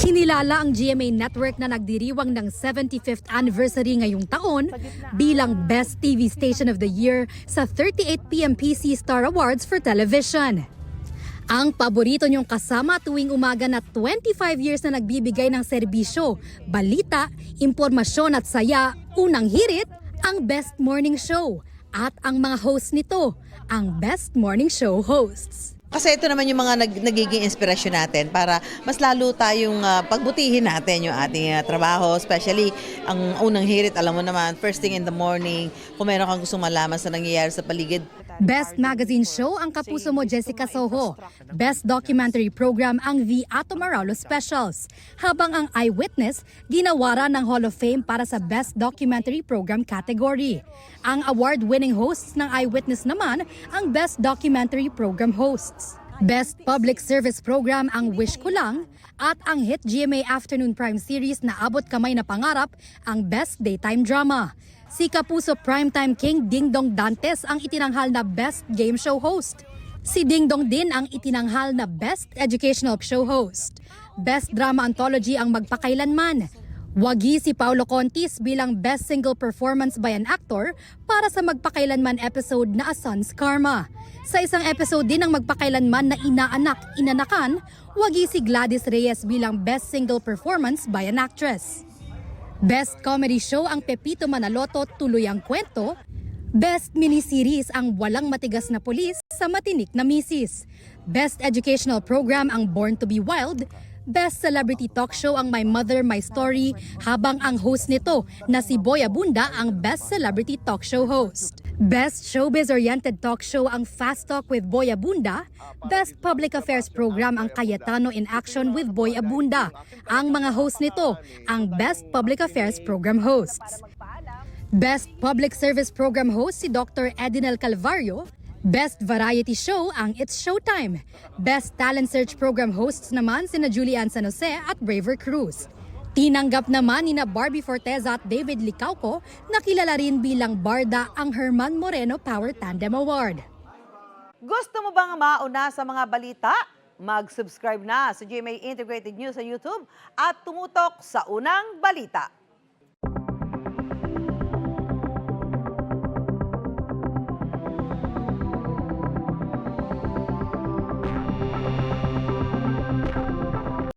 Kinilala ang GMA Network na nagdiriwang ng 75th anniversary ngayong taon bilang Best TV Station of the Year sa 38 PM PC Star Awards for Television. Ang paborito niyong kasama tuwing umaga na 25 years na nagbibigay ng serbisyo, balita, impormasyon at saya, unang hirit, ang Best Morning Show. At ang mga host nito, ang Best Morning Show hosts. Kasi ito naman yung mga nagiging inspirasyon natin para mas lalo tayong pagbutihin natin yung ating trabaho. Especially ang unang hirit, alam mo naman, first thing in the morning, kung meron kang gustong malaman sa nangyayari sa paligid. Best Magazine Show ang Kapuso Mo Jessica Soho. Best Documentary Program ang The Ato Maralo Specials. Habang ang Eyewitness, ginawaran ng Hall of Fame para sa Best Documentary Program category. Ang award-winning hosts ng Eyewitness naman ang Best Documentary Program hosts. Best Public Service Program ang Wish Ko Lang at ang hit GMA Afternoon Prime Series na Abot Kamay na Pangarap ang Best Daytime Drama. Si Kapuso Primetime King Ding Dong Dantes ang itinanghal na Best Game Show Host. Si Ding Dong din ang itinanghal na Best Educational Show Host. Best Drama Anthology ang Magpakailanman. Wagi si Paulo Contis bilang Best Single Performance by an Actor para sa Magpakailanman episode na A Son's Karma. Sa isang episode din ng Magpakailanman na Inanakan, wagi si Gladys Reyes bilang Best Single Performance by an Actress. Best Comedy Show ang Pepito Manaloto Tuloy ang Kwento. Best Miniseries ang Walang Matigas na Pulis sa Matinik na Misis. Best Educational Program ang Born to be Wild. Best Celebrity Talk Show ang My Mother, My Story, habang ang host nito na si Boy Abunda ang Best Celebrity Talk Show host. Best Showbiz-Oriented Talk Show ang Fast Talk with Boy Abunda. Best Public Affairs Program ang Cayetano in Action with Boy Abunda. Ang mga host nito ang Best Public Affairs Program hosts. Best Public Service Program host si Dr. Edinel Calvario. Best Variety Show ang It's Showtime. Best Talent Search Program hosts naman sina Julian San Jose at Braver Cruz. Tinanggap naman nina Barbie Forteza at David Licauco na kilala rin bilang Barda ang Herman Moreno Power Tandem Award. Gusto mo bang mauna sa mga balita? Mag-subscribe na sa GMA Integrated News sa YouTube at tumutok sa unang balita.